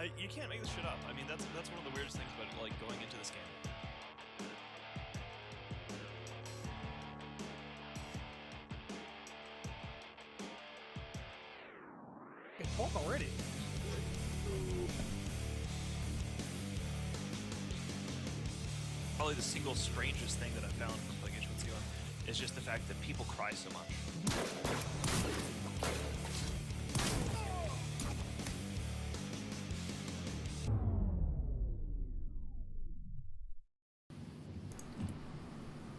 You can't make this shit up. I mean, that's one of the weirdest things about like going into this game. It's 12 already. Probably the single strangest thing that I found from playing H1Z1 is just the fact that people cry so much.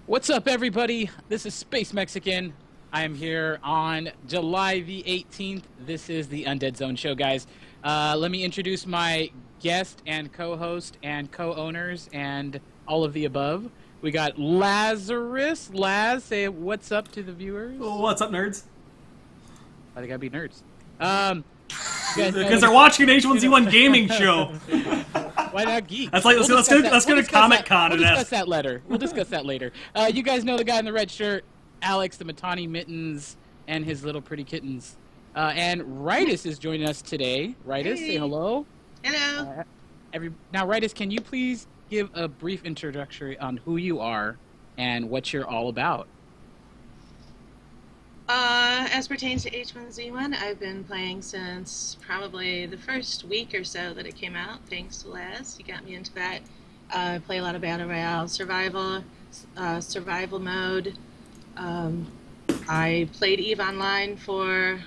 What's up, everybody? This is Space Mexican. I am here on July the 18th. This is the Undead Zone show, guys. Let me introduce my guest and co-host and co-owners and all of the above. We got Lazarus. Laz, say what's up to the viewers. Well, what's up, nerds? Why they gotta be nerds? Because they're watching an H1Z1 gaming show. Why not geeks? That's like, let's go to Comic-Con We'll and discuss that later. We'll discuss that later. You guys know the guy in the red shirt, Alex, the Mittani mittens, and his little pretty kittens. And Rydis is joining us today. Rydis, say hello. Hello. Now, Rydis, can you please give a brief introductory on who you are and what you're all about? As pertains to H1Z1, I've been playing since probably the first week or so that it came out. Thanks to Laz, he got me into that. I play a lot of Battle Royale, survival mode. I played EVE Online for,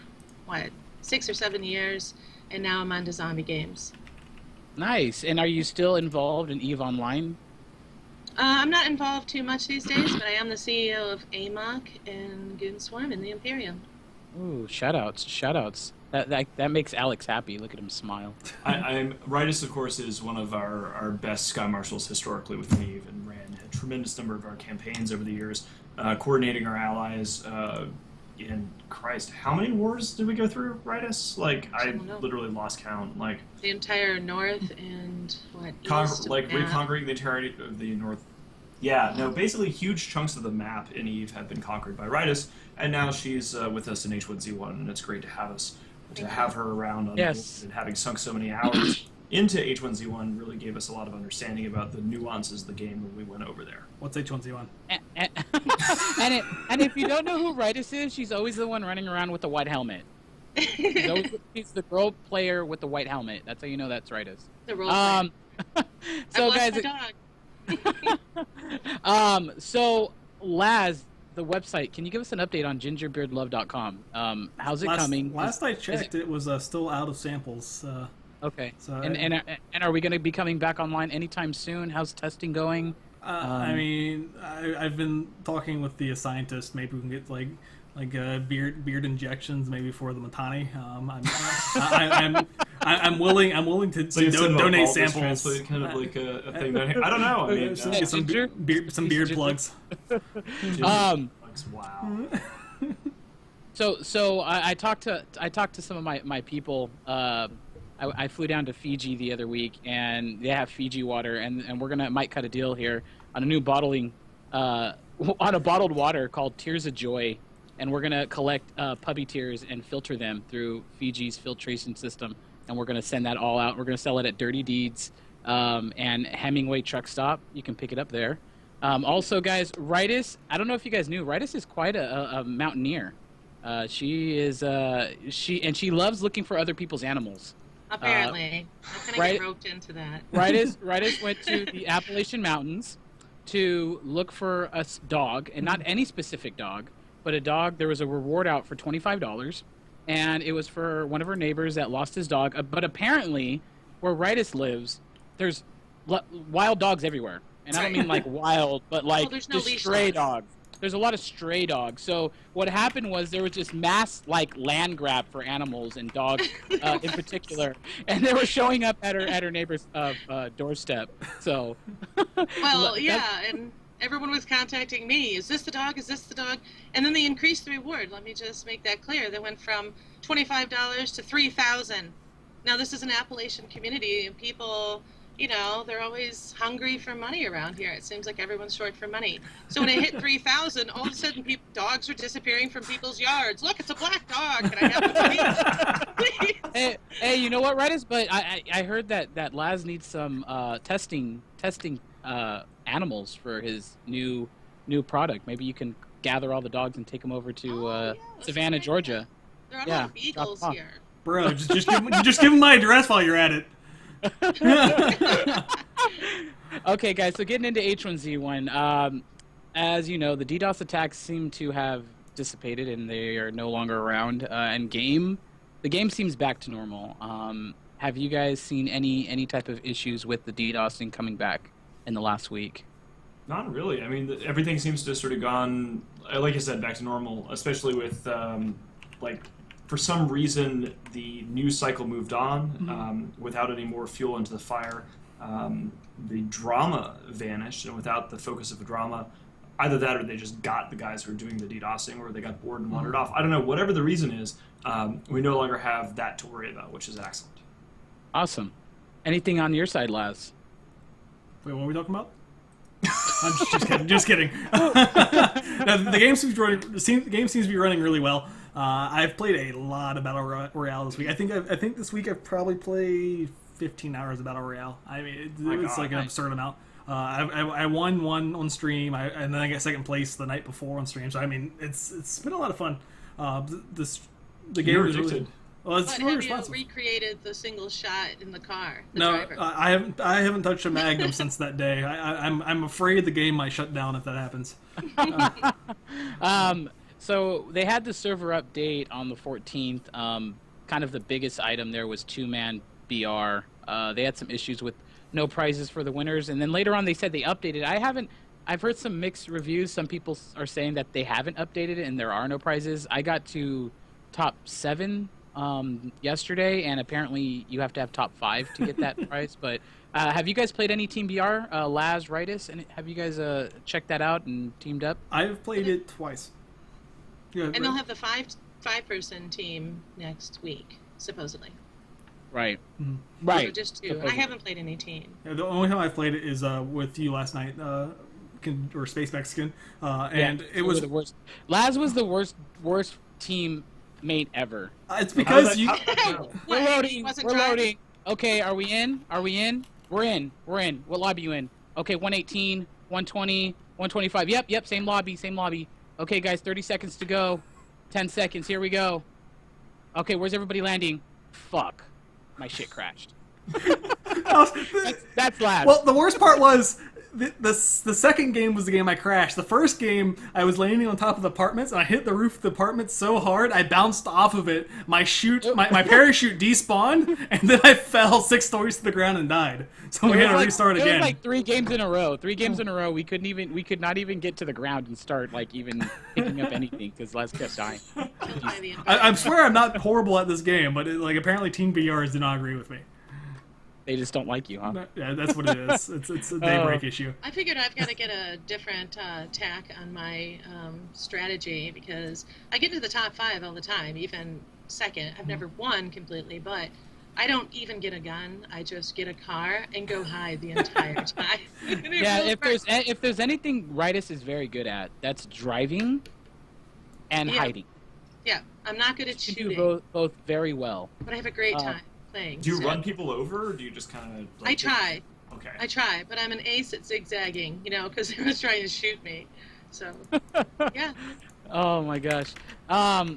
6 or 7 years, and now I'm on to zombie games. Nice. And are you still involved in EVE Online? I'm not involved too much these days, but I am the CEO of AMOC and Goonswarm in the Imperium. Ooh, shoutouts. That makes Alex happy. Look at him smile. Rydis, of course, is one of our best Sky Marshals historically with Eve and ran a tremendous number of our campaigns over the years, coordinating our allies. And Christ, how many wars did we go through, Rydis? Like, I literally lost count. Like the entire north and reconquering the entirety of the north. Yeah, no, basically huge chunks of the map in Eve have been conquered by Rydis, and now she's with us in H1Z1, and it's great to have her around on the board, and having sunk so many hours into H1Z1 really gave us a lot of understanding about the nuances of the game when we went over there. What's H1Z1? And if you don't know who Rydis is, she's always the one running around with the white helmet. She's the girl player with the white helmet. That's how you know that's Rydis. The role player. So I guys, my dog. So Laz, the website. Can you give us an update on gingerbeardlove.com? How's it coming? Last I checked, it was still out of samples. Okay. So and are we going to be coming back online anytime soon? How's testing going? I mean, I've been talking with the scientist. Maybe we can get like beard injections, maybe for the Mittani. I'm willing to donate samples. Kind of like a thing that I don't know. I mean, get some beard plugs. Wow. So I talked to some of my people. I flew down to Fiji the other week, and they have Fiji water, and we're might cut a deal here on a new bottling, on a bottled water called Tears of Joy, and we're gonna collect puppy tears and filter them through Fiji's filtration system, and we're gonna send that all out. We're gonna sell it at Dirty Deeds and Hemingway Truck Stop. You can pick it up there. Also, guys, Rydis, I don't know if you guys knew, Rydis is quite a mountaineer. She loves looking for other people's animals. Apparently. I'm going to get roped into that. Rydis went to the Appalachian Mountains to look for a dog, and not any specific dog, but a dog. There was a reward out for $25, and it was for one of her neighbors that lost his dog. But apparently, where Rydis lives, there's wild dogs everywhere. And I don't mean like wild, but like just stray dogs. There's a lot of stray dogs. So what happened was there was this mass like land grab for animals and dogs in particular, and they were showing up at her neighbor's doorstep. So well, yeah, and everyone was contacting me. Is this the dog? Is this the dog? And then they increased the reward. Let me just make that clear. They went from $25 to $3,000. Now this is an Appalachian community, and people they're always hungry for money around here. It seems like everyone's short for money. So when I hit 3,000, all of a sudden dogs are disappearing from people's yards. Look, it's a black dog. Can I have the please? Hey, you know what, Rydis? But I heard that Laz needs some testing animals for his new product. Maybe you can gather all the dogs and take them over to Savannah, Georgia. There are a lot of beagles here. Bro, just give him my address while you're at it. Okay, guys, so getting into H1Z1, as you know, the DDoS attacks seem to have dissipated and they are no longer around, and the game seems back to normal. Have you guys seen any type of issues with the DDoSing coming back in the last week? Not really. I mean, everything seems to have sort of gone, like I said, back to normal, especially with, for some reason, the news cycle moved on without any more fuel into the fire. The drama vanished, and without the focus of the drama, either that or they just got the guys who were doing the DDoSing, or they got bored and wandered off. I don't know. Whatever the reason is, we no longer have that to worry about, which is excellent. Awesome. Anything on your side, Laz? Wait, what are we talking about? I'm just kidding. The game seems to be running really well. I've played a lot of Battle Royale this week. I think this week I've probably played 15 hours of Battle Royale. I mean, it's like an absurd amount. I won one on stream, and then I got second place the night before on stream. So I mean, it's been a lot of fun. The game is really. Well, it's but really have you responsive. recreated the single shot in the car? No, driver? I haven't touched a Magnum since that day. I'm afraid the game might shut down if that happens. So they had the server update on the 14th. Kind of the biggest item there was two-man BR. They had some issues with no prizes for the winners, and then later on they said they updated. I've heard some mixed reviews. Some people are saying that they haven't updated it and there are no prizes. I got to top 7 yesterday, and apparently you have to have top 5 to get that prize. But have you guys played any Team BR, Laz, Rydis? And have you guys checked that out and teamed up? I've played it twice. Yeah, and they'll have the five-person team next week, supposedly. Right. Mm-hmm. Right. So just 2. I haven't played any team. Yeah, the only time I played it is with you last night, or Space Mexican, and it was the worst. Laz was the worst team mate ever. It's because you. We're loading. We're loading. Okay, are we in? Are we in? We're in. We're in. What lobby you in? Okay, 118, 120, 125. Yep. Same lobby. Okay, guys, 30 seconds to go. 10 seconds. Here we go. Okay, where's everybody landing? Fuck. My shit crashed. That's Laz. Well, the worst part was the second game was the game I crashed. The first game, I was landing on top of the apartments, and I hit the roof of the apartment so hard, I bounced off of it. My parachute despawned, and then I fell 6 stories to the ground and died. So we had to restart again. It was like 3 games in a row. 3 games in a row. We could not even get to the ground and start even picking up anything because Laz kept dying. I swear I'm not horrible at this game, but apparently Team BRs did not agree with me. They just don't like you, huh? Yeah, that's what it is. It's a daybreak issue. I figured I've got to get a different tack on my strategy because I get to the top 5 all the time, even second. I've never won completely, but I don't even get a gun. I just get a car and go hide the entire time. Yeah, if there's anything Rydis is very good at, that's driving and hiding. Yeah, I'm not good at you shooting. do both very well. But I have a great time playing. Do you run people over, or do you just kind of... I try. Okay. I try, but I'm an ace at zigzagging, because they was trying to shoot me. So, yeah. Oh my gosh.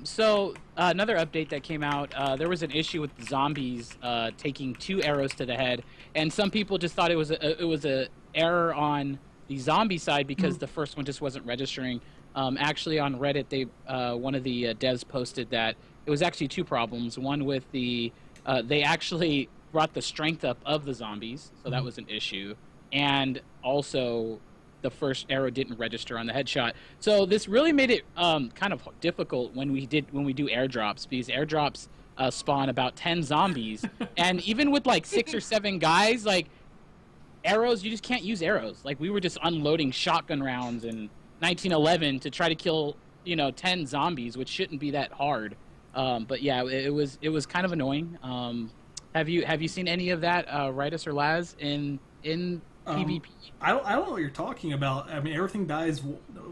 So another update that came out, there was an issue with zombies taking 2 arrows to the head, and some people just thought it was a error on the zombie side because the first one just wasn't registering. Actually, on Reddit, one of the devs posted that it was actually 2 problems. One with the they actually brought the strength up of the zombies, so that was an issue, and also the first arrow didn't register on the headshot. So this really made it kind of difficult when we do airdrops, because airdrops spawn about 10 zombies, and even with like 6 or 7 guys, like arrows, you just can't use arrows. Like we were just unloading shotgun rounds in 1911 to try to kill 10 zombies, which shouldn't be that hard. But yeah, it was kind of annoying. Have you seen any of that, Rydis or Laz, in PvP? I don't know what you're talking about. I mean, everything dies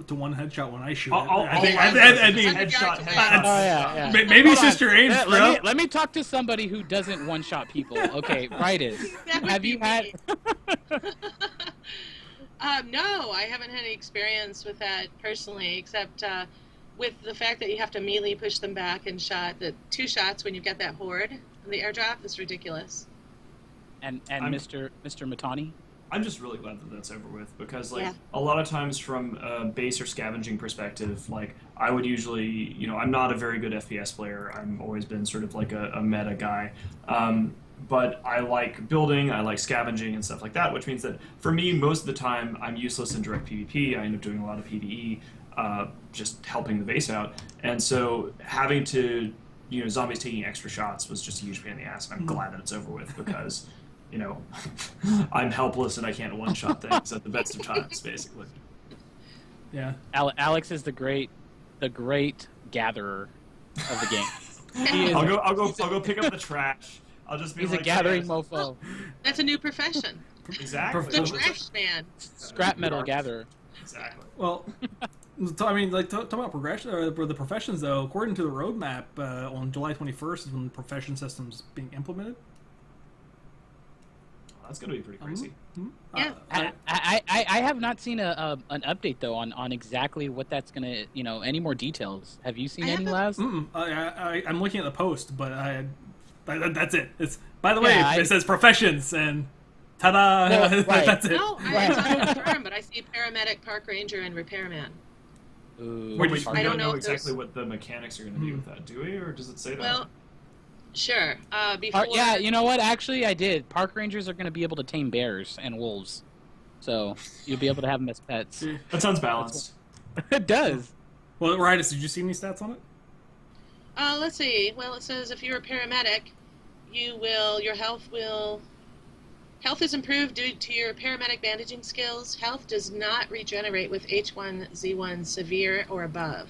to one headshot when I shoot it. I mean, headshot. Oh yeah. maybe it's just your aim, bro. Let me talk to somebody who doesn't one-shot people. Okay, Rydis, have you had? No, I haven't had any experience with that personally, except with the fact that you have to melee push them back and shot the 2 shots when you get that horde on the airdrop is ridiculous. And Mr. Mittani? I'm just really glad that that's over with, because like Yeah. a lot of times from a base or scavenging perspective, like I would usually, you know, I'm not a very good FPS player. I've always been sort of like a meta guy. But I like building, I like scavenging and stuff like that, which means that for me, most of the time, I'm useless in direct PvP. I end up doing a lot of PvE, just helping the base out. And so having to, you know, zombies taking extra shots was just a huge pain in the ass, and I'm glad that it's over with, because, you know, I'm helpless and I can't one-shot things at the best of times, basically. Yeah. Alex is the great gatherer of the game. He is, I'll go pick up the trash. I'll just be he's like, a gathering mofo. That's a new profession. Exactly. The trash man. Scrap metal gatherer. Exactly. Well, I mean, like, talk about progression or the professions, though. According to the roadmap, on July 21st is when the profession system's being implemented. That's gonna be pretty crazy. Yeah. I have not seen an update though on exactly what that's gonna, you know, any more details. Have you seen any, Laz? I'm looking at the post, but that's it. It's, by the way, Yeah, it says professions, and ta-da! Well, right. That's it. No, I don't confirm, but I see paramedic, park ranger, and repairman. Ooh, We I don't know if exactly there's- what the mechanics are going to be with that, do we? Or does it say that? Well, sure. Before. Yeah, you know what? Actually, I did. Park rangers are going to be able to tame bears and wolves, so you'll be able to have them as pets. That sounds balanced. It does. Well, Rydis, did you see any stats on it? Let's see. Well, it says if you're a paramedic, your health is improved due to your paramedic bandaging skills. Health does not regenerate with H1Z1 severe or above.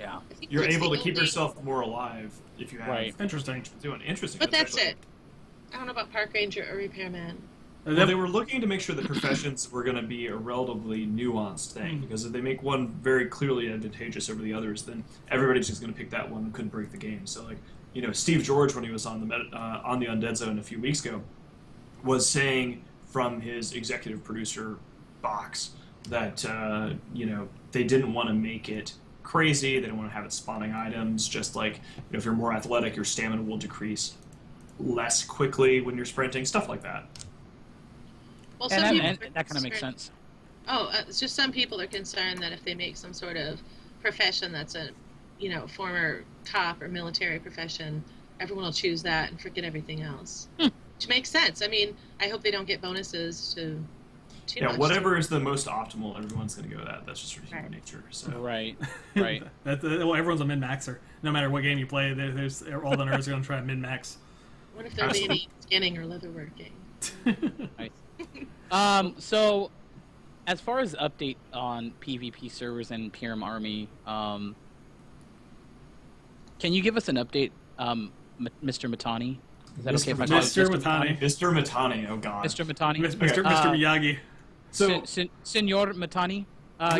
Yeah. I think You're that's able the to keep only- yourself more alive if you have. Right. Interesting. Doing interesting. But that's actually- it. I don't know about park ranger or repairman. Well, they were looking to make sure that professions were going to be a relatively nuanced thing, because if they make one very clearly advantageous over the others, then everybody's just going to pick that one and couldn't break the game. So, like, you know, Steve George, when he was on the Undead Zone a few weeks ago, was saying from his executive producer box that you know, they didn't want to make it crazy. They didn't want to have it spawning items. Just like, you know, if you're more athletic, your stamina will decrease less quickly when you're sprinting. Stuff like that. Well, And some people that are kind of makes concerned- sense. Oh, it's just some people are concerned that if they make some sort of profession that's a, you know, former cop or military profession, everyone will choose that and forget everything else. Which makes sense. I mean, I hope they don't get bonuses to too Yeah, much. whatever is the most optimal, everyone's going to go with that. That's just sort of human Right. nature. So. Right. Right. Well, everyone's a min-maxer. No matter what game you play, there's all the nerds are going to try to min-max. What if there'll be any skinning or leatherworking? So, as far as update on PvP servers and Pyram Army, can you give us an update, Mr. Mittani? Is that okay if I call you Mr. Mittani. Mr. Mittani, oh god. Mr. Mittani? Mr. Miyagi. So, Senor Mittani,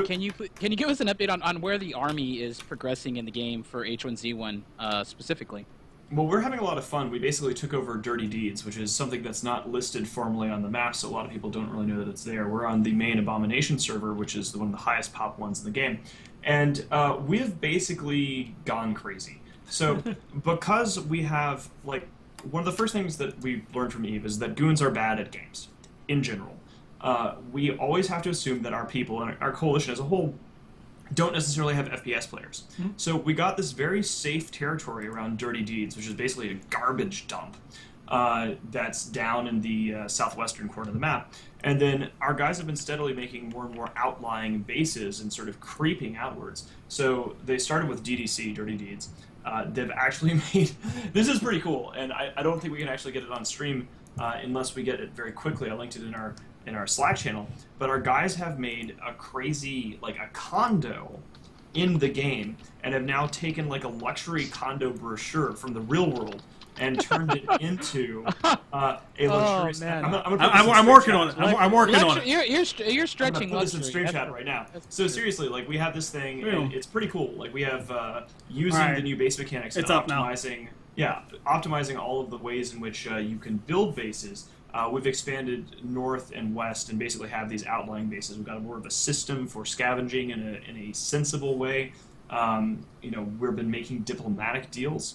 can you give us an update on where the army is progressing in the game for H1Z1 specifically? well, we're having a lot of fun. We basically took over Dirty Deeds, which is something that's not listed formally on the map, so a lot of people don't really know that it's there. We're on the main Abomination server, which is one of the highest pop ones in the game. And we've basically gone crazy. So, because we have, like, one of the first things that we learned from Eve is that goons are bad at games, in general. We always have to assume that our people and our coalition as a whole don't necessarily have FPS players. Mm-hmm. So we got this very safe territory around Dirty Deeds, which is basically a garbage dump that's down in the southwestern corner of the map. And then our guys have been steadily making more and more outlying bases and sort of creeping outwards. So they started with DDC, Dirty Deeds. They've actually made... This is pretty cool, and I don't think we can actually get it on stream unless we get it very quickly. I linked it in our Slack channel. But our guys have made a crazy, like a condo in the game, and have now taken like a luxury condo brochure from the real world and turned it into a luxurious. man. I'm working on it. I'm working on it. You're I'm stretching gonna put this in luxury. stream chat right now. So seriously, like we have this thing, and Yeah. it's pretty cool. Like we have using Alright. the new base mechanics and It's up now. optimizing all of the ways in which you can build bases. We've expanded north and west, and basically have these outlying bases. We've got more of a system for scavenging in a sensible way. We've been making diplomatic deals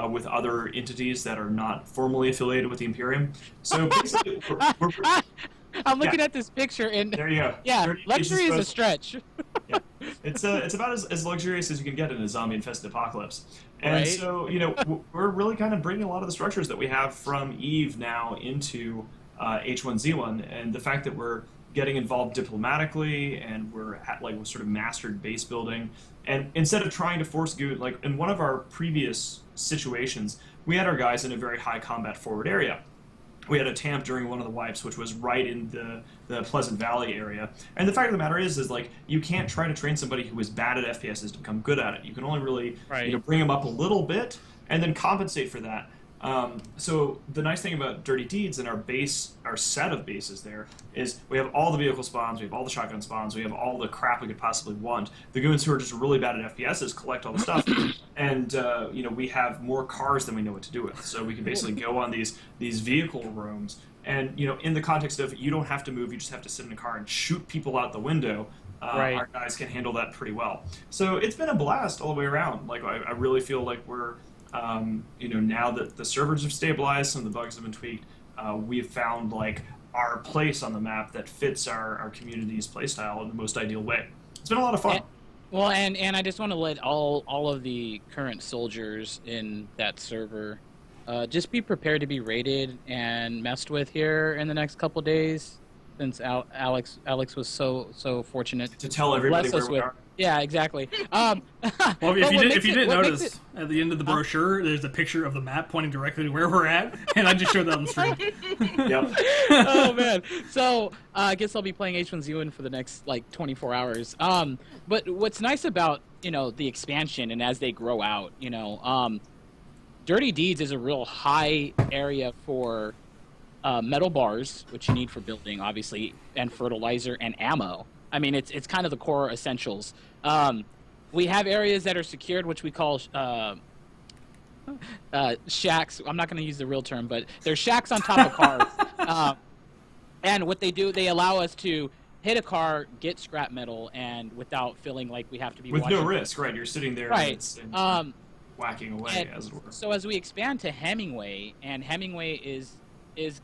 with other entities that are not formally affiliated with the Imperium. So basically, we're I'm looking Yeah. at this picture, and there you go. yeah, 30 luxury is a pieces stretch. yeah. It's about as luxurious as you can get in a zombie-infested apocalypse. And Right. so, we're really kind of bringing a lot of the structures that we have from Eve now into H1Z1, and the fact that we're getting involved diplomatically, and we're sort of mastered base building, and instead of trying to force Goon, like in one of our previous situations, we had our guys in a very high combat forward area. We had a tamp during one of the wipes, which was right in the Pleasant Valley area. And the fact of the matter is like you can't try to train somebody who is bad at FPSs to become good at it. You can only really bring them up a little bit and then compensate for that. So the nice thing about Dirty Deeds and our set of bases there is we have all the vehicle spawns, we have all the shotgun spawns, we have all the crap we could possibly want. The goons who are just really bad at FPSs collect all the stuff, and we have more cars than we know what to do with. So we can basically go on these vehicle roams, and in the context of you don't have to move, you just have to sit in a car and shoot people out the window. Our guys can handle that pretty well. So it's been a blast all the way around. Like I really feel like we're now that the servers have stabilized, some of the bugs have been tweaked, we've found like our place on the map that fits our community's playstyle in the most ideal way. It's been a lot of fun. And I just want to let all of the current soldiers in that server just be prepared to be raided and messed with here in the next couple days, since Alex was so fortunate to tell everybody bless us where we with. are. Yeah, exactly. Well, if you didn't notice, at the end of the brochure, there's a picture of the map pointing directly to where we're at, and I just showed that on the stream. Yep. Oh man. So I guess I'll be playing H1Z1 for the next 24 hours. But what's nice about the expansion and as they grow out, Dirty Deeds is a real high area for metal bars, which you need for building, obviously, and fertilizer and ammo. I mean, it's kind of the core essentials. We have areas that are secured, which we call shacks. I'm not going to use the real term, but they're shacks on top of cars. And what they do, they allow us to hit a car, get scrap metal, and without feeling like we have to be with watching. no risk, right? You're sitting there Right. and whacking away, as it were. So as we expand to Hemingway, and Hemingway is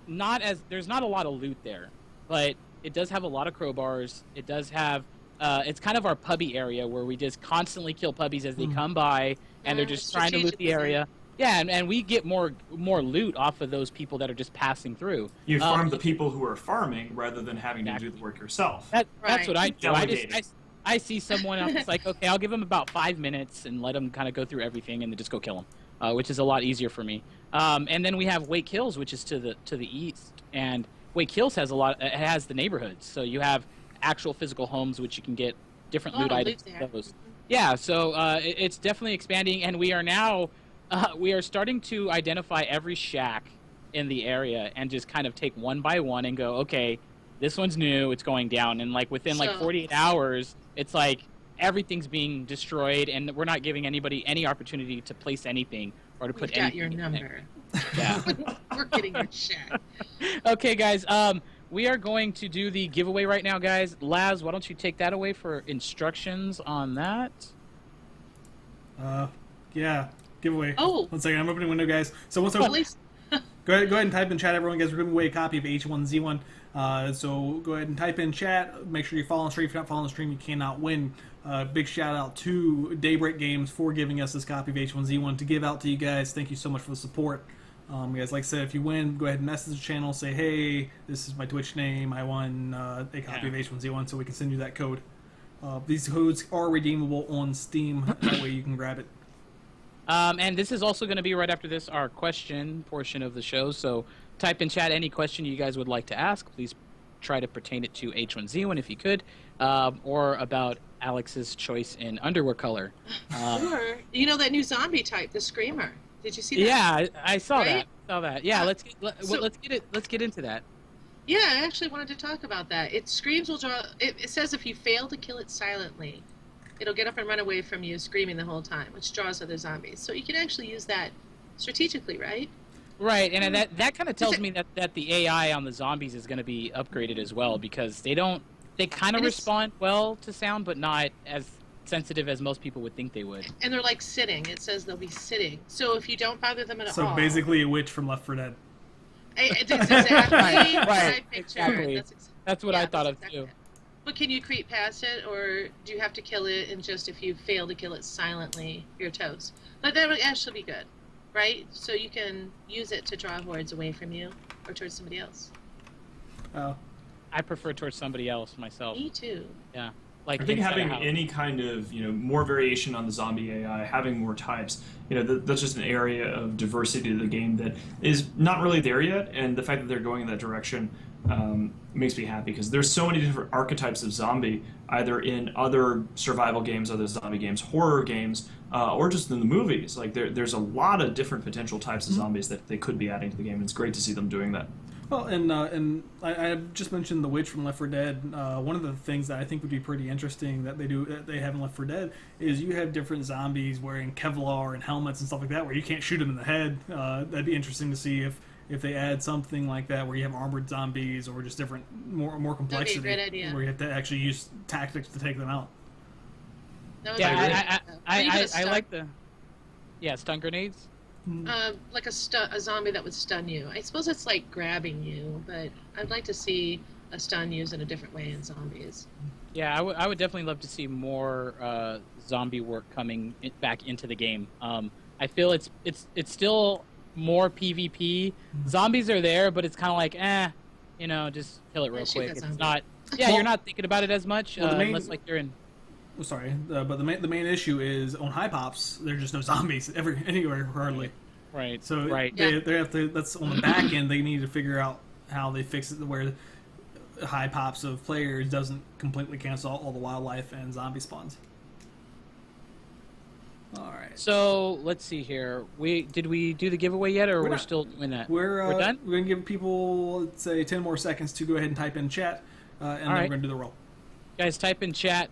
not as there's not a lot of loot there, but it does have a lot of crowbars. It does have it's kind of our pubby area where we just constantly kill puppies as they come by, and they're just trying to loot the area. Yeah, and we get more loot off of those people that are just passing through. You farm the people who are farming rather than having to do the work yourself. That's what I do. Delegating. I see someone else. It's like, okay, I'll give them about 5 minutes and let them kind of go through everything, and then just go kill them, which is a lot easier for me. And then we have Wake Hills, which is to the east, and Wake Hills has it has the neighborhoods, so you have actual physical homes which you can get different loot items. Yeah, so it's definitely expanding, and we are now we are starting to identify every shack in the area and just kind of take one by one and go, okay, this one's new, it's going down, and within 48 hours, it's like everything's being destroyed, and we're not giving anybody any opportunity to place anything or to put anything. We've got your number. Yeah. We're getting your shack. Okay, guys. We are going to do the giveaway right now, guys. Laz, why don't you take that away for instructions on that? Yeah, giveaway. Oh. 1 second, I'm opening window, guys. So once At least go ahead and type in chat, everyone. Guys, we're giving away a copy of H1Z1. So go ahead and type in chat. Make sure you follow the stream. If you're not following the stream, you cannot win. Big shout out to Daybreak Games for giving us this copy of H1Z1 to give out to you guys. Thank you so much for the support. Guys, like I said, if you win, go ahead and message the channel. Say, hey, this is my Twitch name. I won a copy of H1Z1, so we can send you that code. These codes are redeemable on Steam. That way you can grab it. And this is also going to be right after this, our question portion of the show. So type in chat any question you guys would like to ask. Please try to pertain it to H1Z1 if you could, or about Alex's choice in underwear color. or that new zombie type, the Screamer. Did you see that? Yeah, I saw Right? that. Saw that. Yeah, let's so- let's get into that. Yeah, I actually wanted to talk about that. It screams will draw. It says if you fail to kill it silently, it'll get up and run away from you, screaming the whole time, which draws other zombies. So you can actually use that strategically, right? Right, and that kind of tells me that the AI on the zombies is going to be upgraded as well, because they kind of And it's- respond well to sound, but not as sensitive as most people would think they would. And they're like sitting. It says they'll be sitting. So if you don't bother them at all. So basically, a witch from Left 4 Dead. It's exactly what I pictured. exactly. That's what I thought of exactly too. it. But can you creep past it, or do you have to kill it, and just if you fail to kill it silently, you're toast? But that would actually be good, right? So you can use it to draw hordes away from you or towards somebody else. Oh. I prefer towards somebody else myself. Me too. Yeah, like I think inside a having house. any kind of more variation on the zombie AI, having more types, that's just an area of diversity to the game that is not really there yet. And the fact that they're going in that direction makes me happy, because there's so many different archetypes of zombie, either in other survival games, other zombie games, horror games, or just in the movies. Like there's a lot of different potential types of zombies that they could be adding to the game. And it's great to see them doing that. Well, and I just mentioned the witch from Left 4 Dead. One of the things that I think would be pretty interesting that they have in Left 4 Dead is you have different zombies wearing Kevlar and helmets and stuff like that, where you can't shoot them in the head. That'd be interesting to see if they add something like that, where you have armored zombies or just different more complexity, great idea. where you have to actually use tactics to take them out. That would be great. Yeah, Or even a I stun- like the stun grenades. like a zombie that would stun you. I suppose it's like grabbing you, but I'd like to see a stun used in a different way in zombies. Yeah, I would definitely love to see more zombie work coming back into the game. I feel it's still more PvP. Zombies are there, but it's kind of like, just kill it real Yeah, shoot quick. that It's zombie. not. Yeah, you're not thinking about it as much Well, the main- unless like you're in. Oh, sorry, but the main issue is on high pops. There's just no zombies anywhere hardly. Right. So right. they have to. That's on the back end. They need to figure out how they fix it to where high pops of players doesn't completely cancel all the wildlife and zombie spawns. All right. So let's see here. Did we do the giveaway yet, or We're we're not. still doing that? We're done. We're gonna give people, let's say, 10 more seconds to go ahead and type in chat, and then right. we're gonna do the roll. Guys, type in chat.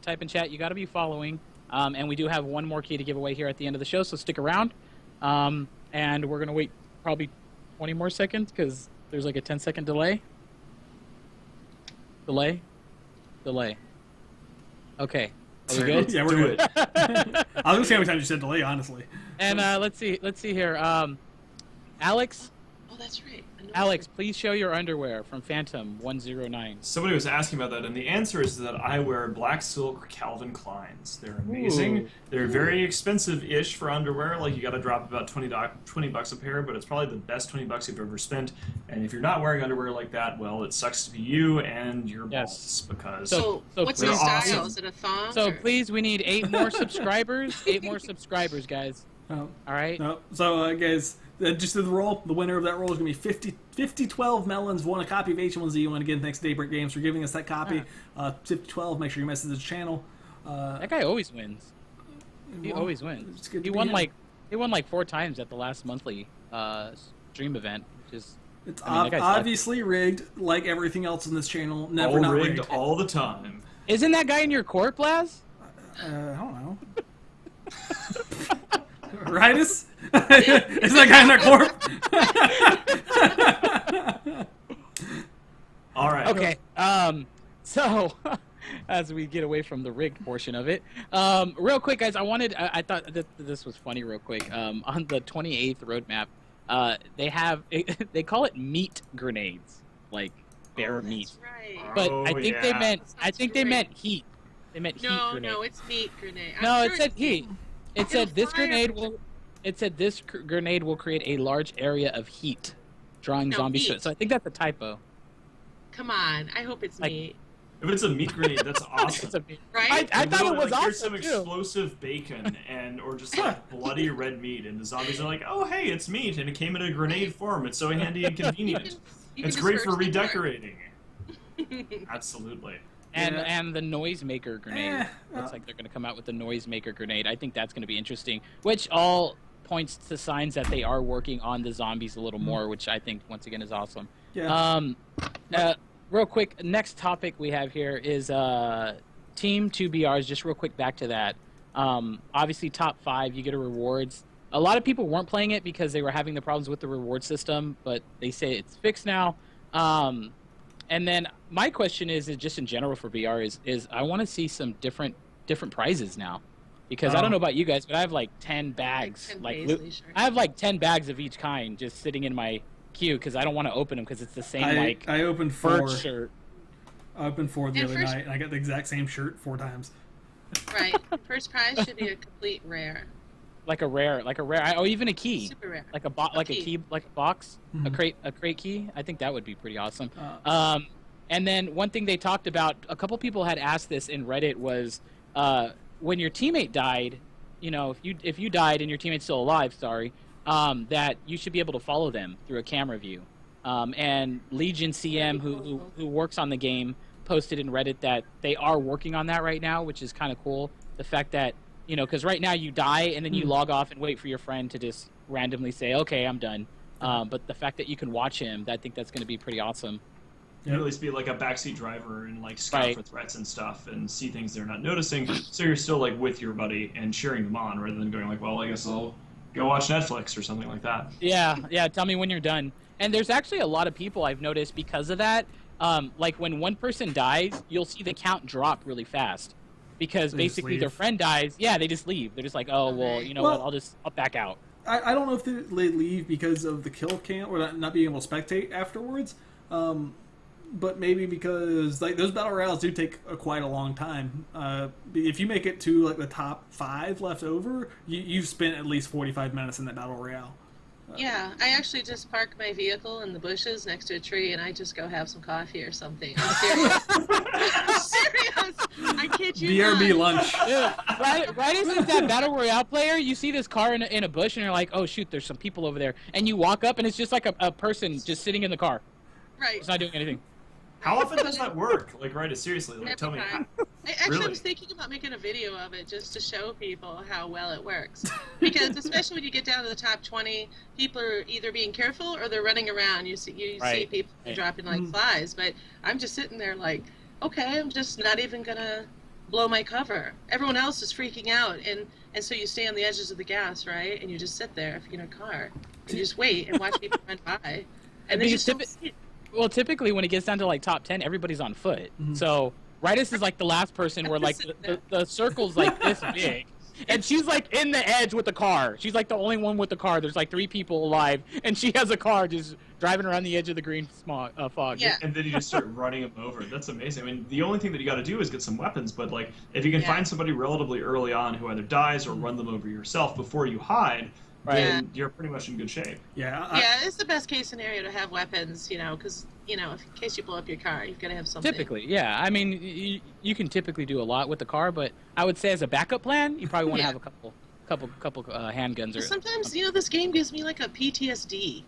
You got to be following. And we do have one more key to give away here at the end of the show, so stick around. And we're gonna wait probably 20 more seconds because there's like a 10-second delay. Delay. Okay. Are we good? Yeah, we're Do good. I was gonna see how many times you said delay, honestly. And let's see here. Alex, Oh, that's right. I know Alex, please show your underwear from Phantom 109. Somebody was asking about that, and the answer is that I wear black silk Calvin Kleins. They're amazing. Ooh. They're very expensive-ish for underwear. Like, you got to drop about $20 a pair, but it's probably the best $20 you've ever spent. And if you're not wearing underwear like that, well, it sucks to be you and your Yes. balls, because So what's the please- style? Awesome. Is it a thong? So or- please, we need 8 more subscribers. 8 more subscribers, guys. Oh, All right. no. So, guys, just did the roll. The winner of that roll is gonna be 5012 Melons won a copy of H1Z1. Again, thanks to Daybreak Games for giving us that copy. 5012. Make sure you message the channel. That guy always wins. He Well, always wins. it's good He to be won him. he won like 4 times at the last monthly stream event, which is It's I mean, that guy's lucky. obviously rigged, like everything else in this channel. Never all not rigged rigged. all the time. Isn't that guy in your court, Blaz? I don't know. Rydis? Is that guy in that corp? All right. Okay. So as we get away from the rigged portion of it, real quick, guys, I thought that this was funny. Real quick, on the 28th roadmap, they call it meat grenades, like bear Oh, meat. that's right. But Oh, I think yeah. they That meant sounds heat. They meant heat No, grenade. no, it's meat grenade. I'm No, sure it said it's heat. It said It'll this fire. grenade will. It said this grenade will create a large area of heat, drawing No, zombies to heat. it. So I think that's a typo. Come on, I hope it's Like- meat. If it's a meat grenade, that's awesome. It's a- Right? I thought it Literally, was like, here's awesome some too. explosive bacon or just like bloody red meat, and the zombies are like, "Oh, hey, it's meat, and it came in a grenade form. It's so handy and convenient. You It's can great just for burst it apart. redecorating." Absolutely. And Yeah. and the noisemaker grenade. Looks like they're going to come out with the noisemaker grenade. I think that's going to be interesting. Which all points to signs that they are working on the zombies a little more, which I think once again is awesome. Yeah. Real quick, next topic we have here is Team 2BRs. Just real quick, back to that. Obviously, top 5, you get a rewards. A lot of people weren't playing it because they were having the problems with the reward system, but they say it's fixed now. And then my question is just in general for VR is I want to see some different prizes now, because I don't know about you guys, but I have like 10 bags. I have like 10 bags of each kind just sitting in my queue because I don't want to open them because it's the same I opened 4 shirt. I opened 4 the other night, and I got the exact same shirt 4 times. Right. First prize should be a complete rare. Like a rare, oh, even a key. Super rare. Like a key, like a box, a crate key. I think that would be pretty awesome. And then one thing they talked about, a couple people had asked this in Reddit, was when your teammate died, you know, if you died and your teammate's still alive, that you should be able to follow them through a camera view. And Legion CM, who works on the game, posted in Reddit that they are working on that right now, which is kind of cool. The fact that, you know, because right now you die and then you log off and wait for your friend to just randomly say, okay, I'm done. But the fact that you can watch him, I think that's going to be pretty awesome. You at least be like a backseat driver and like scout for threats and stuff and see things they're not noticing. So you're still like with your buddy and cheering them on rather than going like, well, I guess I'll go watch Netflix or something like that. Yeah. Tell me when you're done. And there's actually a lot of people I've noticed because of that. Like when one person dies, you'll see the count drop really fast because basically their friend dies. Yeah, they just leave. They're just like, oh, well, you know what? I'll back out. I don't know if they leave because of the kill cam or not being able to spectate afterwards. But maybe because like those battle royales do take quite a long time. If you make it to like the top 5 left over, you've spent at least 45 minutes in that battle royale. Yeah, I actually just park my vehicle in the bushes next to a tree, and I just go have some coffee or something. I'm serious. I'm serious. I kid you BRB not. lunch. Right as that battle royale player, you see this car in a bush, and you're like, oh shoot, there's some people over there, and you walk up, and it's just like a person just sitting in the car. Right. It's not doing anything. How often does that work? Like, right? Seriously, like, tell me. I was thinking about making a video of it just to show people how well it works. Because especially when you get down to the top 20, people are either being careful or they're running around. You see people dropping like flies. But I'm just sitting there like, okay, I'm just not even gonna blow my cover. Everyone else is freaking out, and so you stay on the edges of the gas, right? And you just sit there in a car and you just wait and watch people run by, and then you just don't see it. Well, typically when it gets down to like top 10, everybody's on foot. So Rydis is like the last person where like the circle's like this big. And she's like in the edge with the car. She's like the only one with the car. There's like 3 people alive, and she has a car just driving around the edge of the green fog. Yeah. And then you just start running them over. That's amazing. I mean, the only thing that you got to do is get some weapons, but like if you can find somebody relatively early on who either dies or run them over yourself before you hide, then you're pretty much in good shape. Yeah, it's the best case scenario to have weapons, because in case you blow up your car, you've got to have something. Typically, yeah. I mean, you can typically do a lot with the car, but I would say as a backup plan, you probably want to have a couple handguns. Or sometimes, this game gives me like a PTSD.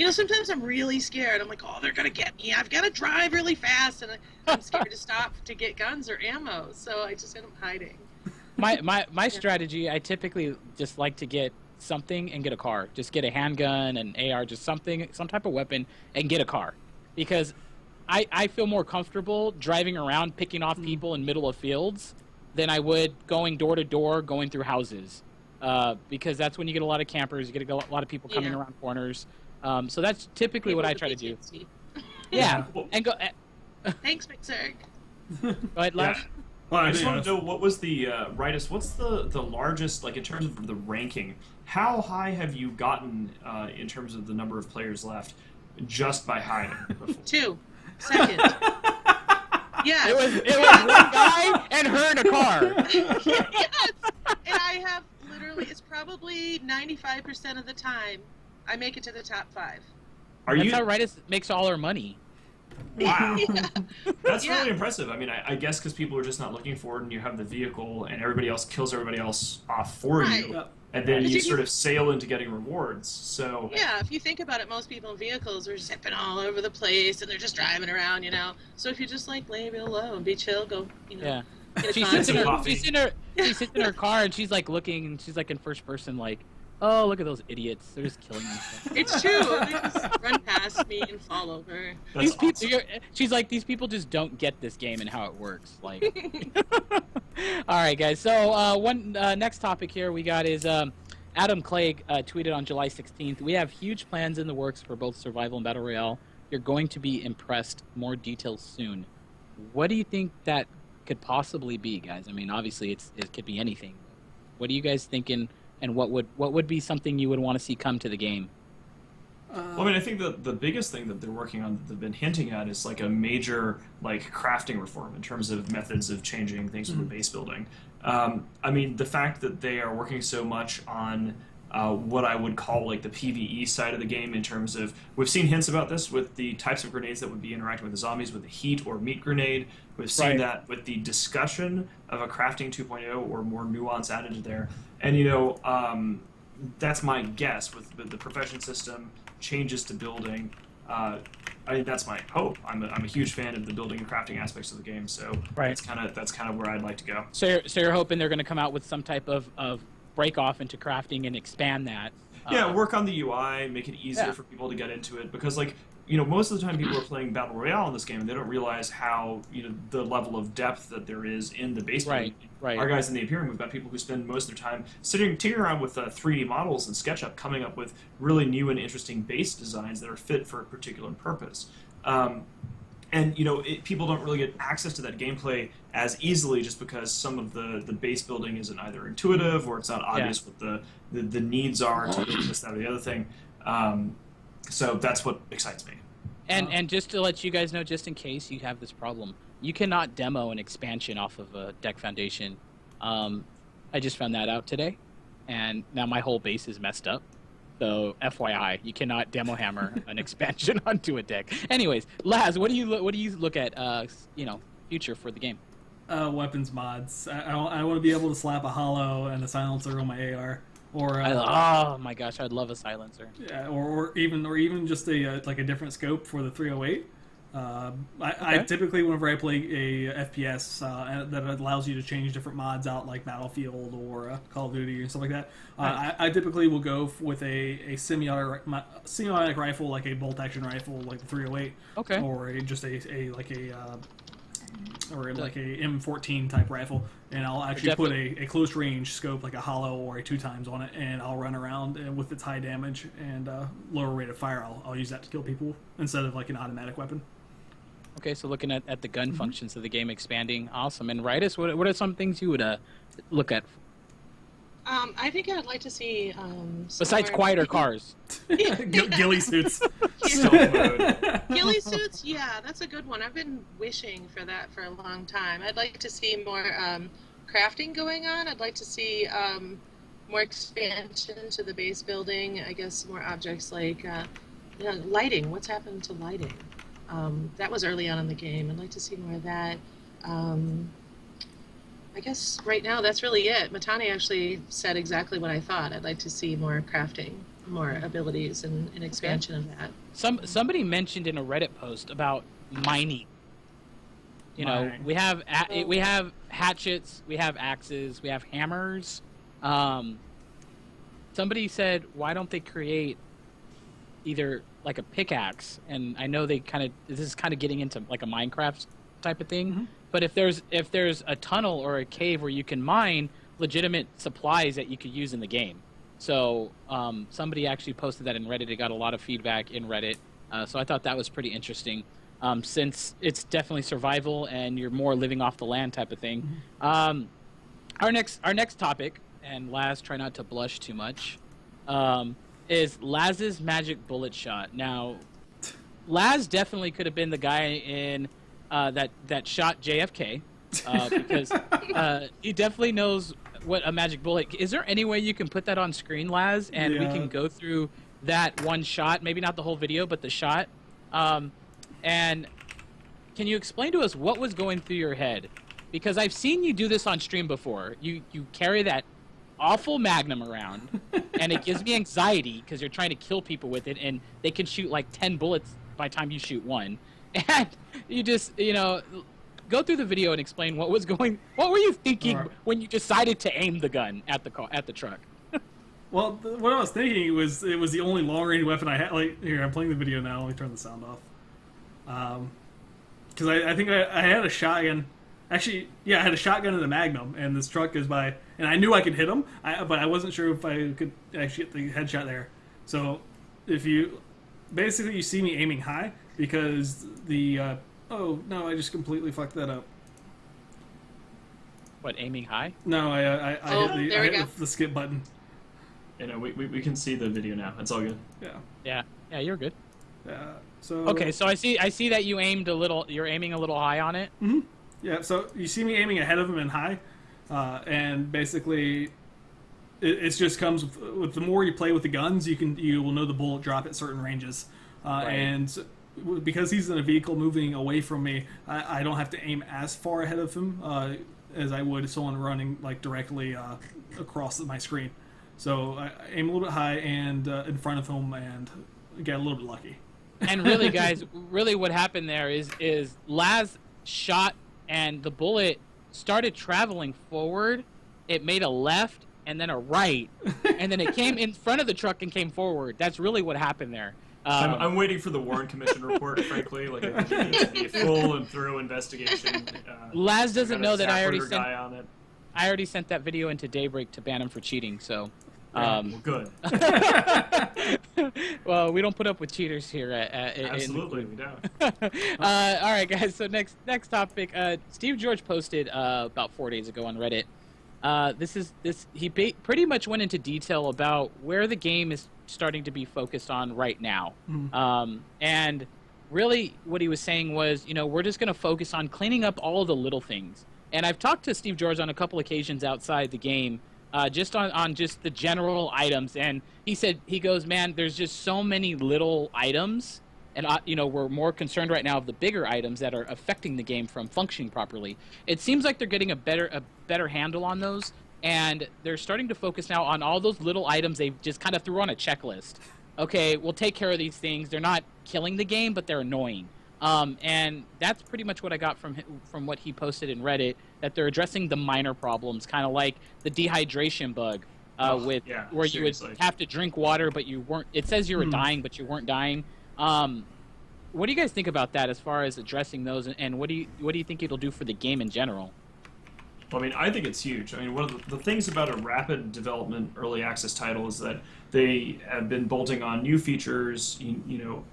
Sometimes I'm really scared. I'm like, oh, they're gonna get me. I've got to drive really fast, and I'm scared to stop to get guns or ammo. So I just end up hiding. My strategy, I typically just like to get something and get a car. Just get a handgun, an AR, just some type of weapon, and get a car. Because I feel more comfortable driving around picking off people in middle of fields than I would going door to door, going through houses. Because that's when you get a lot of campers, you get a lot of people coming around corners. So that's typically what I try to do. Yeah, and go. Thanks, Mixer. Go ahead, Les. Well, I just want to know what was the Rydis. What's the largest, like in terms of the ranking? How high have you gotten in terms of the number of players left just by hiding? 2 seconds. Yeah. It was one guy and her in a car. Yes. And I have literally, it's probably 95% of the time I make it to the top 5. That's how Rydis makes all her money. Wow. That's really impressive. I mean, I guess because people are just not looking for it, and you have the vehicle, and everybody else kills everybody else off for you. And then you sort of sail into getting rewards. So yeah, if you think about it, most people in vehicles are zipping all over the place, and they're just driving around, So if you just like lay real low and be chill, go, get a She sits in her car, and she's like looking, and she's like in first person, like oh, look at those idiots. They're just killing themselves. It's true. They just run past me and fall over. That's These people, awesome. she's like, these people just don't get this game and how it works. Like, all right, guys. So next topic here we got is Adam Clegg tweeted on July 16th. We have huge plans in the works for both survival and battle royale. You're going to be impressed. More details soon. What do you think that could possibly be, guys? I mean, obviously it could be anything. What are you guys thinking? And what would be something you would want to see come to the game? Well, I mean, I think the biggest thing that they're working on that they've been hinting at is like a major like crafting reform in terms of methods of changing things for the base building. I mean, the fact that they are working so much on what I would call like the PvE side of the game in terms of, we've seen hints about this with the types of grenades that would be interacting with the zombies with the heat or meat grenade. We've seen that with the discussion of a crafting 2.0 or more nuance added to there. And, you know, that's my guess with the profession system, changes to building. I mean, that's my hope. I'm a huge fan of the building and crafting aspects of the game, so that's kind of where I'd like to go. So you're hoping they're going to come out with some type of break off into crafting and expand that. Yeah, work on the UI, make it easier for people to get into it, because like, you know, most of the time people are playing Battle Royale in this game and they don't realize how, you know, the level of depth that there is in the base building. Right. Our guys in the Imperium, we've got people who spend most of their time tinkering around with 3D models and SketchUp, coming up with really new and interesting base designs that are fit for a particular purpose. And, you know, people don't really get access to that gameplay as easily just because some of the base building isn't either intuitive or it's not obvious what the needs are to build this, that, or the other thing. So that's what excites me. And just to let you guys know, just in case you have this problem, you cannot demo an expansion off of a deck foundation. I just found that out today, and now my whole base is messed up. So FYI, you cannot demo hammer an expansion onto a deck. Anyways, Laz, what do you look at? You know, future for the game? Weapons mods. I want to be able to slap a hollow and a silencer on my AR. Or oh my gosh, I'd love a silencer. Yeah, or even just a like a different scope for the 308. I typically, whenever I play a FPS that allows you to change different mods out, like Battlefield or Call of Duty and stuff like that, I typically will go with a semi-automatic rifle, like a bolt action rifle, like the 308. Okay. Or just a M14 type rifle, and I'll actually put a close range scope, like a hollow or a 2x on it, and I'll run around, and with its high damage and lower rate of fire, I'll use that to kill people instead of like an automatic weapon. Okay, so looking at the gun functions of the game expanding, awesome. And Rydis, what are some things you would look at? I think I'd like to see besides quieter cars. Ghillie suits. Stealth mode. Ghillie suits, yeah, that's a good one. I've been wishing for that for a long time. I'd like to see more crafting going on. I'd like to see more expansion to the base building. I guess more objects like lighting. What's happened to lighting? That was early on in the game. I'd like to see more of that. I guess right now that's really it. Mittani actually said exactly what I thought. I'd like to see more crafting, more abilities, and expansion of that. Somebody mentioned in a Reddit post about mining. You know, we have hatchets, we have axes, we have hammers. Somebody said, why don't they create either like a pickaxe? And I know this is kind of getting into like a Minecraft type of thing. Mm-hmm. But if there's a tunnel or a cave where you can mine legitimate supplies that you could use in the game. So somebody actually posted that in Reddit. It got a lot of feedback in Reddit. So I thought that was pretty interesting, since it's definitely survival and you're more living off the land type of thing. Mm-hmm. Our next topic, and Laz, try not to blush too much, is Laz's magic bullet shot. Now, Laz definitely could have been the guy in that shot JFK, because he definitely knows what a magic bullet. Is there any way you can put that on screen, Laz, and we can go through that one shot? Maybe not the whole video, but the shot. And can you explain to us what was going through your head? Because I've seen you do this on stream before. You carry that awful Magnum around, and it gives me anxiety because you're trying to kill people with it, and they can shoot like 10 bullets by the time you shoot one. And you just, go through the video and explain what were you thinking when you decided to aim the gun at the truck? Well, what I was thinking was it was the only long range weapon I had. Like, here, I'm playing the video now. Let me turn the sound off. Because I think I had a shotgun. Actually, yeah, I had a shotgun and a Magnum, and this truck goes by, and I knew I could hit him, but I wasn't sure if I could actually get the headshot there. So, if you basically you see me aiming high because the oh no, I just completely fucked that up. What, aiming high? No, I hit the skip button. You know, we can see the video now. It's all good. Yeah. Yeah, you're good. So Okay, so I see that you aimed a little. You're aiming a little high on it. Mm-hmm. Yeah. So you see me aiming ahead of him and high, and basically, it just comes with the more you play with the guns, you will know the bullet drop at certain ranges, Right. and because he's in a vehicle moving away from me, I don't have to aim as far ahead of him as I would someone running like directly across my screen. So I aim a little bit high and in front of him and get a little bit lucky. And really, guys, really what happened there is Laz shot and the bullet started traveling forward. It made a left and then a right, and then it came in front of the truck and came forward. That's really what happened there. I'm waiting for the Warren Commission report, frankly. Like, I think it needs to be a full and thorough investigation. Laz doesn't know that I already Zapruder sent. guy on it. I already sent that video into Daybreak to ban him for cheating. So, Well, good. well, we don't put up with cheaters here. Absolutely, we don't. All right, guys. So next topic. Steve George posted about 4 days ago on Reddit. He pretty much went into detail about where the game is starting to be focused on right now. And really what he was saying was, we're just going to focus on cleaning up all the little things. And I've talked to Steve George on a couple occasions outside the game, just on just the general items. And he goes, man, there's just so many little items. And, we're more concerned right now of the bigger items that are affecting the game from functioning properly. It seems like they're getting a better handle on those, and they're starting to focus now on all those little items they just kind of threw on a checklist. Okay, we'll take care of these things. They're not killing the game, but they're annoying. And that's pretty much what I got from what he posted in Reddit, that they're addressing the minor problems, kind of like the dehydration bug, where you would have to drink water, but you weren't. It says you were dying, but you weren't dying. What do you guys think about that as far as addressing those, and what do you think it'll do for the game in general? Well, I mean, I think it's huge. I mean, one of the things about a rapid development early access title is that they have been bolting on new features,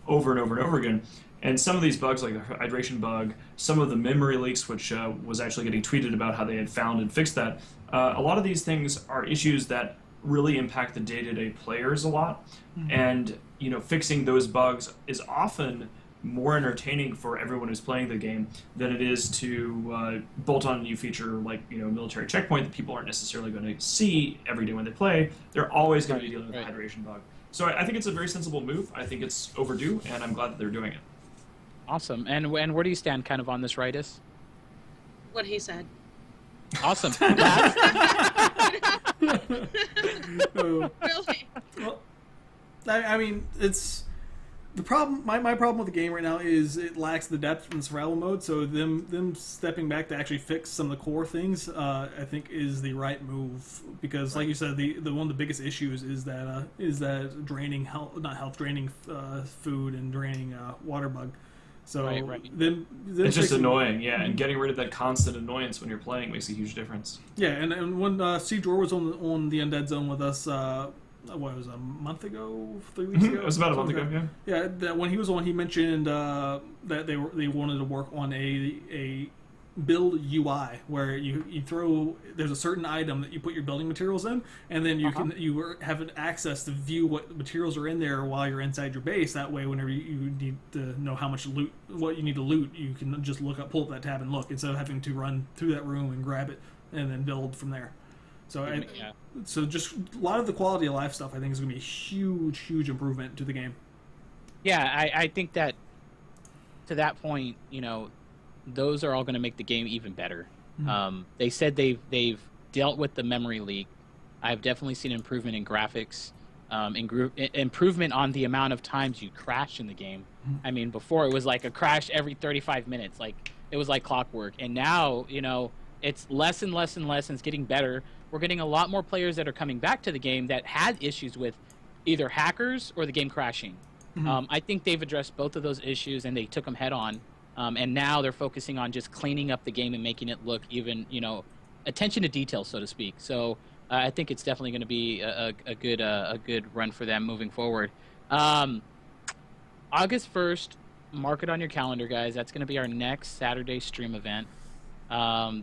over and over and over again. And some of these bugs, like the hydration bug, some of the memory leaks, which was actually getting tweeted about how they had found and fixed that, a lot of these things are issues that really impact the day-to-day players a lot. And, fixing those bugs is often more entertaining for everyone who's playing the game than it is to bolt on a new feature like military checkpoint that people aren't necessarily going to see every day when they play. They're always going to be dealing with the hydration bug. So I think it's a very sensible move. I think it's overdue, and I'm glad that they're doing it. Awesome. And where do you stand kind of on this, Rydis? What he said. Awesome. Really? Well, I mean, it's the problem. My problem with the game right now is it lacks the depth in survival mode. So them stepping back to actually fix some of the core things, I think, is the right move. Because, like you said, the one of the biggest issues is that draining draining food and draining water bug. So right. Then it's just annoying, yeah. And getting rid of that constant annoyance when you're playing makes a huge difference. Yeah, and when Steve George was on the Undead Zone with us, what was it, a month ago, 3 weeks ago? It was about a month ago, yeah. Yeah, that when he was on, he mentioned that they wanted to work on a build UI where you throw, there's a certain item that you put your building materials in, and then you have an access to view what materials are in there while you're inside your base. That way, whenever you need to know how much loot, what you need to loot, you can just pull up that tab and look, instead of having to run through that room and grab it and then build from there. So so just a lot of the quality of life stuff, I think, is going to be a huge improvement to the game. Yeah, I think that to that point, those are all going to make the game even better. They said they've dealt with the memory leak. I've definitely seen improvement in graphics, improvement on the amount of times you crash in the game. I mean, before it was like a crash every 35 minutes, like it was like clockwork, and now it's less and less and less, and it's getting better. we're getting a lot more players that are coming back to the game that had issues with either hackers or the game crashing. I think they've addressed both of those issues and they took them head on. And now they're focusing on just cleaning up the game and making it look even, attention to detail, so to speak. So I think it's definitely going to be a good run for them moving forward. August 1st, mark it on your calendar, guys. That's going to be our next Saturday stream event.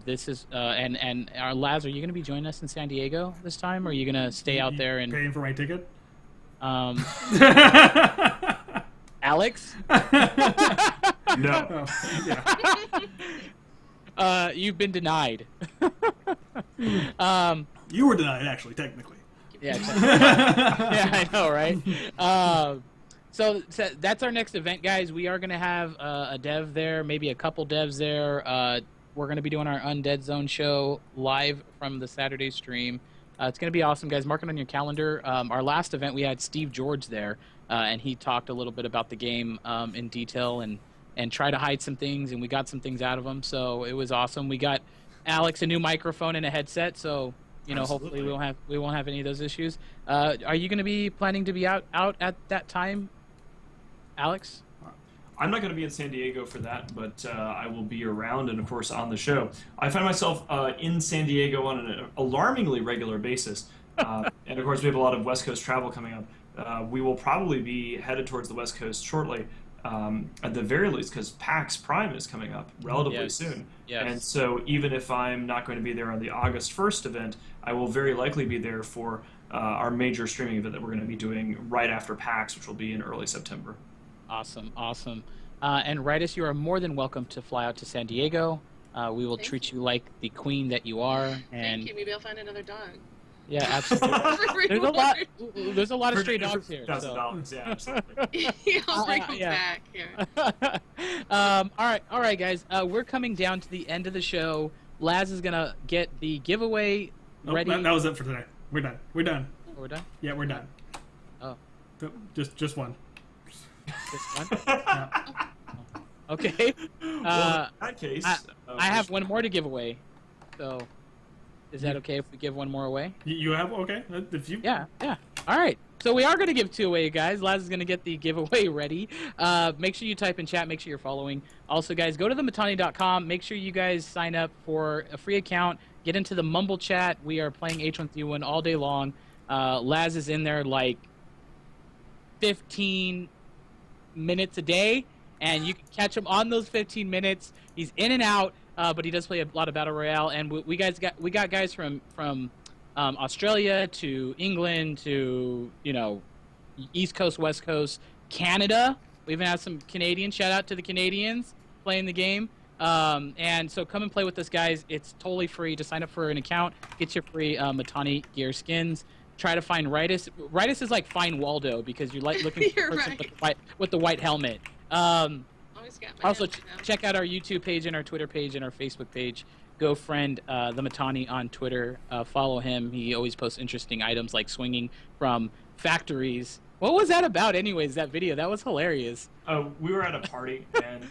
This is and our Laz, are you going to be joining us in San Diego this time, or are you going to stay out there and paying for my ticket? Alex? No. Yeah. You've been denied. You were denied, actually, technically. Yeah, yeah, I know, right? So that's our next event, guys. We are going to have a dev there, maybe a couple devs there. We're going to be doing our Undead Zone show live from the Saturday stream. It's going to be awesome, guys. Mark it on your calendar. Our last event, we had Steve George there, and he talked a little bit about the game in detail and tried to hide some things, and we got some things out of him. So it was awesome. We got Alex a new microphone and a headset, so hopefully we won't have any of those issues. Are you going to be planning to be out at that time, Alex? I'm not going to be in San Diego for that, but I will be around and, of course, on the show. I find myself in San Diego on an alarmingly regular basis. And, of course, we have a lot of West Coast travel coming up. We will probably be headed towards the West Coast shortly, at the very least, because PAX Prime is coming up relatively soon. Yes. And so even if I'm not going to be there on the August 1st event, I will very likely be there for our major streaming event that we're going to be doing right after PAX, which will be in early September. Awesome. And Rydis, you are more than welcome to fly out to San Diego. We will treat you like the queen that you are. And Thank you. Maybe I'll find another dog. yeah, absolutely. There's a lot of stray dogs here. $1,000, yeah, absolutely. I'll bring them back here. All right, guys. We're coming down to the end of the show. Laz is gonna get the giveaway ready. That was it for today. We're done. We're done. Yeah, we're done. Oh, just one. this one. Yeah. Okay. Well, in that case, I have one more to give away. So, is that okay if we give one more away? You have okay? If you Yeah. All right. So we are going to give two away, guys. Laz is going to get the giveaway ready. Make sure you type in chat. Make sure you're following. Also, guys, go to themettani.com. Make sure you guys sign up for a free account. Get into the Mumble chat. We are playing H1Z1 all day long. Laz is in there like 15 minutes a day, and you can catch him on those 15 minutes. He's in and out, but he does play a lot of Battle Royale. And we got guys from Australia to England to East Coast, West Coast, Canada. We even have some Canadians. Shout out to the Canadians playing the game. And so come and play with us, guys. It's totally free. Just sign up for an account. Get your free Mittani gear skins. Try to find Rydis. Rydis is like find Waldo because you're like looking for a person with the white helmet. Also, check out our YouTube page and our Twitter page and our Facebook page. Go friend the Mittani on Twitter. Follow him. He always posts interesting items like swinging from factories. What was that about anyways, that video? That was hilarious. Oh, we were at a party, and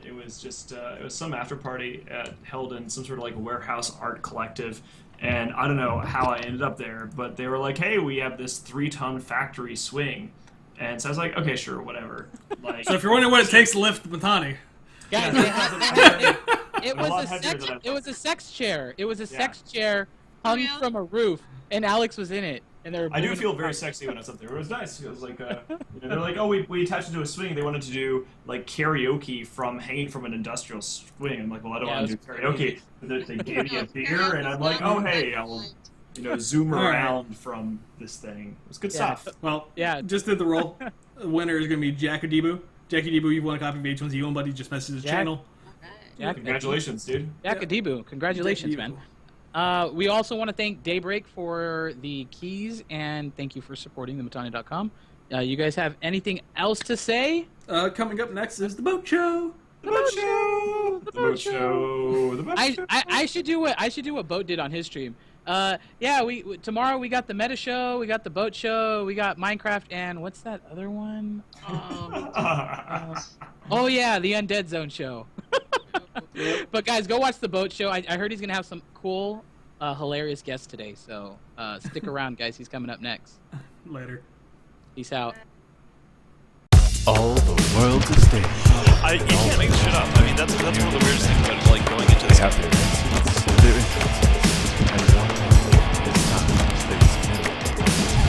it was just it was some after party held in some sort of like warehouse art collective. And I don't know how I ended up there, but they were like, hey, we have this 3-ton factory swing. And so I was like, okay, sure, whatever. Like, So if you're wondering what it takes to lift Mittani, Guys, it was a sex chair. It was a sex chair hung from a roof, and Alex was in it. And they were I do feel very sexy when I was up there. It was nice. It was like, they're like, oh, we attached it to a swing. They wanted to do like karaoke from hanging from an industrial swing. I'm like, well, I don't want to do karaoke. They gave me a beer, and I'm like, oh, hey, I'll zoom around from this thing. It was good stuff. well, just did the roll. The winner is going to be Jack Adibu. Jackie Adibu, you've won a copy of H1Z1, buddy. Just messaged his channel. Jack, Congratulations, dude. Jack Adibu, congratulations, man. We also want to thank Daybreak for the keys, and thank you for supporting themettani.com. You guys have anything else to say? Coming up next is the boat show. The boat show. The boat show. The boat show. I should do what Boat did on his stream. Tomorrow we got the meta show, we got the boat show, we got Minecraft, and what's that other one? Oh yeah, the Undead Zone show. But guys, go watch the boat show. I heard he's gonna have some cool hilarious guest today. So stick around, guys. He's coming up next. Later. Peace out. All the world's a stage. You can't make this shit up. I mean, that's one of the weirdest things about it, like going into this. Their entrances, and one sometimes they spin.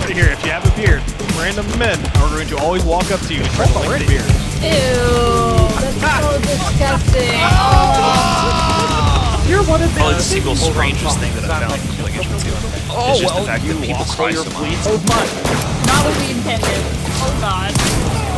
Right here, if you have a beard, random men are going to always walk up to you and try to lick the beard. Ew, that's so disgusting. You're one of Probably the single strangest thing that I found from like H1Z1 is just the fact that people cry so much. Not what we intended.